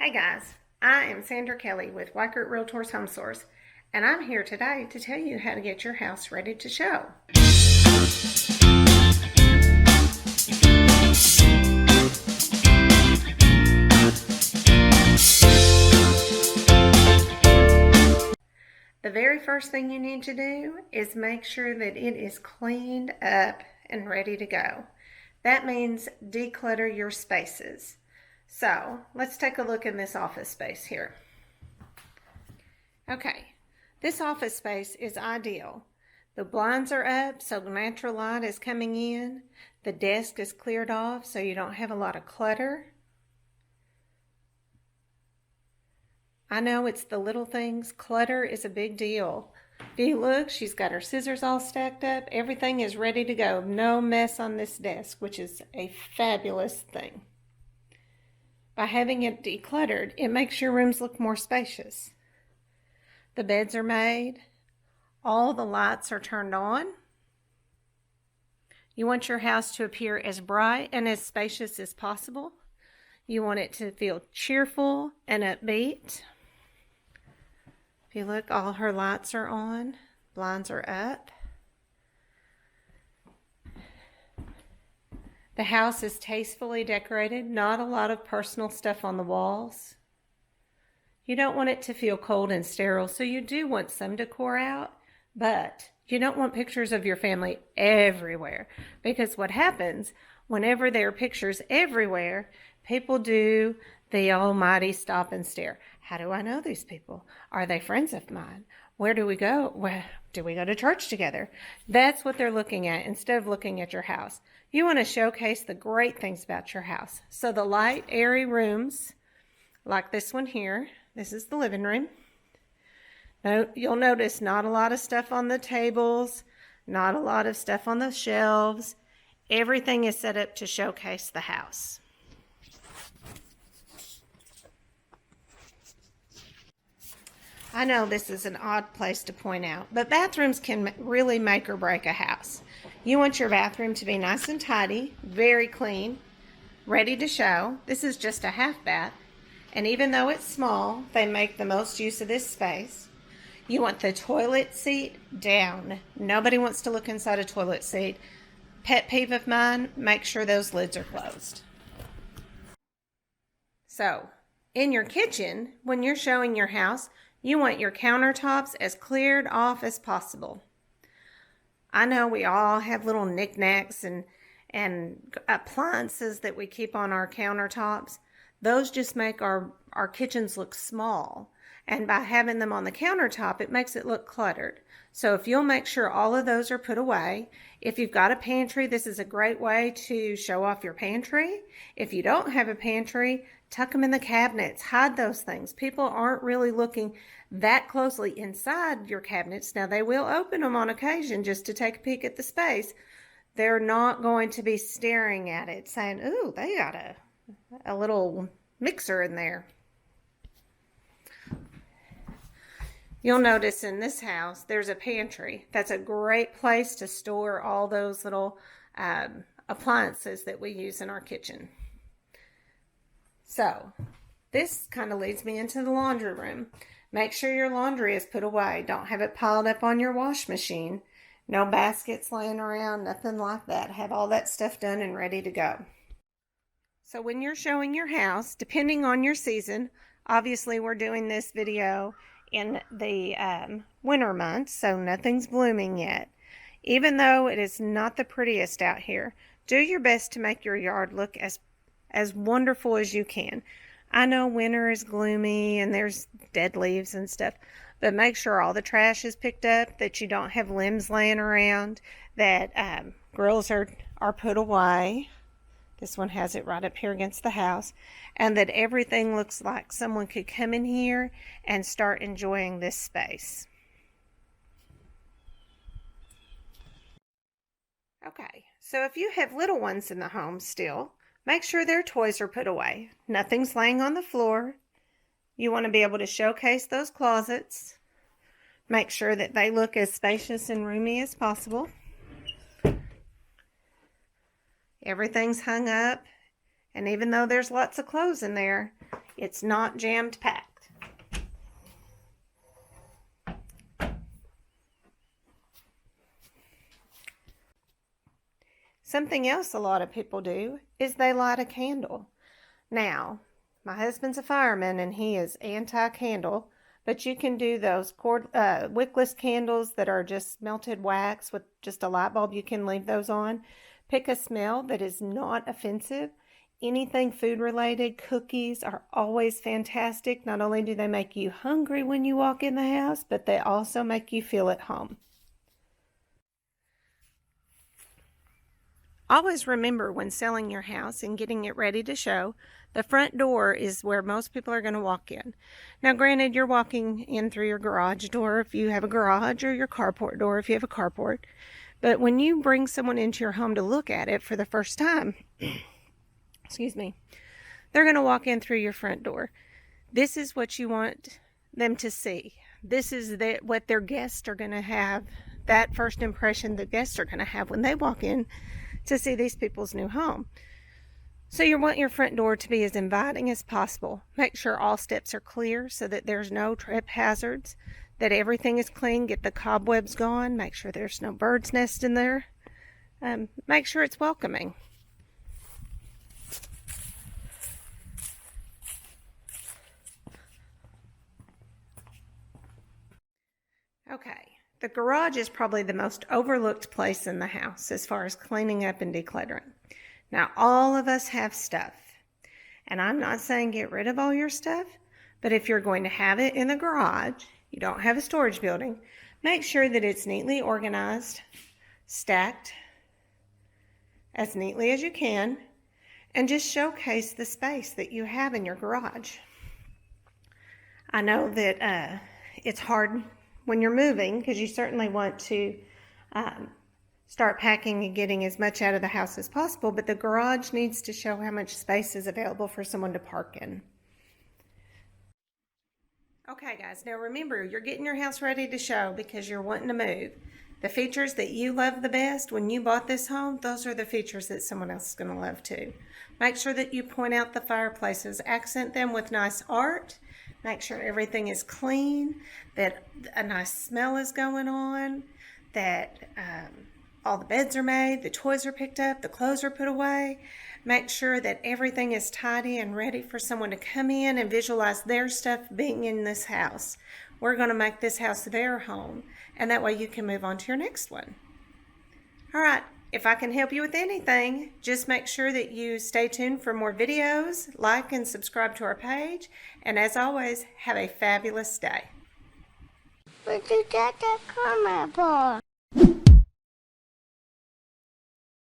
Hey guys, I am Sandra Kelly with Weichert Realtors Home Source, and I'm here today to tell you how to get your house ready to show. The very first thing you need to do is make sure that it is cleaned up and ready to go. That means declutter your spaces. So let's take a look in this office space here. Okay, this office space is ideal. The blinds are up, so natural light is coming in. The desk is cleared off, so you don't have a lot of clutter. I know it's the little things. Clutter is a big deal. If you look, she's got her scissors all stacked up. Everything is ready to go. No mess on this desk, which is a fabulous thing. By having it decluttered, it makes your rooms look more spacious. The beds are made. All the lights are turned on. You want your house to appear as bright and as spacious as possible. You want it to feel cheerful and upbeat. If you look, all her lights are on. Blinds are up. The house is tastefully decorated, not a lot of personal stuff on the walls. You don't want it to feel cold and sterile, so you do want some decor out, but you don't want pictures of your family everywhere, because what happens whenever there are pictures everywhere, people do the almighty stop and stare. How do I know these people? Are they friends of mine? Where do we go? Where do we go to church together? That's what they're looking at instead of looking at your house. You want to showcase the great things about your house. So the light, airy rooms, like this one here, this is the living room. Now, you'll notice not a lot of stuff on the tables, not a lot of stuff on the shelves. Everything is set up to showcase the house. I know this is an odd place to point out, but bathrooms can really make or break a house. You want your bathroom to be nice and tidy, very clean, ready to show. This is just a half bath, and even though it's small, they make the most use of this space. You want the toilet seat down. Nobody wants to look inside a toilet seat. Pet peeve of mine, make sure those lids are closed. So, in your kitchen, when you're showing your house, you want your countertops as cleared off as possible. I know we all have little knickknacks and appliances that we keep on our countertops. Those just make our kitchens look small. And by having them on the countertop, it makes it look cluttered. So if you'll make sure all of those are put away, if you've got a pantry, this is a great way to show off your pantry. If you don't have a pantry, tuck them in the cabinets, hide those things. People aren't really looking that closely inside your cabinets. Now, they will open them on occasion just to take a peek at the space. They're not going to be staring at it saying, ooh, they got a little mixer in there. You'll notice in this house, there's a pantry. That's a great place to store all those little appliances that we use in our kitchen. So, this kind of leads me into the laundry room. Make sure your laundry is put away. Don't have it piled up on your wash machine. No baskets laying around, nothing like that. Have all that stuff done and ready to go. So when you're showing your house, depending on your season, obviously we're doing this video in the winter months, so nothing's blooming yet. Even though it is not the prettiest out here, do your best to make your yard look as wonderful as you can. I know winter is gloomy and there's dead leaves and stuff, but make sure all the trash is picked up, that you don't have limbs laying around, that grills are put away. This one has it right up here against the house, and that everything looks like someone could come in here and start enjoying this space. Okay, so if you have little ones in the home still, make sure their toys are put away. Nothing's laying on the floor. You want to be able to showcase those closets. Make sure that they look as spacious and roomy as possible. Everything's hung up And even though there's lots of clothes in there, it's not jammed packed. Something else a lot of people do is they light a candle. Now, my husband's a fireman and he is anti-candle, but you can do those wickless candles that are just melted wax with just a light bulb. You can leave those on. Pick a smell that is not offensive. Anything food related, cookies are always fantastic. Not only do they make you hungry when you walk in the house, but they also make you feel at home. Always remember, when selling your house and getting it ready to show, the front door is where most people are going to walk in. Now, granted, you're walking in through your garage door if you have a garage, or your carport door if you have a carport. But when you bring someone into your home to look at it for the first time, excuse me, they're going to walk in through your front door. This is what you want them to see. This is what their guests are going to have, that first impression the guests are going to have when they walk in to see these people's new home. So you want your front door to be as inviting as possible. Make sure all steps are clear so that there's no trip hazards, that everything is clean. Get the cobwebs gone. Make sure there's no bird's nest in there. Make sure it's welcoming. Okay, the garage is probably the most overlooked place in the house as far as cleaning up and decluttering. Now, all of us have stuff, and I'm not saying get rid of all your stuff, but if you're going to have it in the garage, you don't have a storage building, make sure that it's neatly organized, stacked as neatly as you can, and just showcase the space that you have in your garage. I know that it's hard when you're moving, because you certainly want to start packing and getting as much out of the house as possible, but the garage needs to show how much space is available for someone to park in. Okay guys, now remember, you're getting your house ready to show because you're wanting to move. The features that you love the best when you bought this home, those are the features that someone else is going to love too. Make sure that you point out the fireplaces, accent them with nice art. Make sure everything is clean, that a nice smell is going on, that all the beds are made, the toys are picked up, the clothes are put away. Make sure that everything is tidy and ready for someone to come in and visualize their stuff being in this house. We're going to make this house their home, and that way you can move on to your next one. All right, if I can help you with anything, just make sure that you stay tuned for more videos, like and subscribe to our page, and as always, have a fabulous day. But you got that comment for?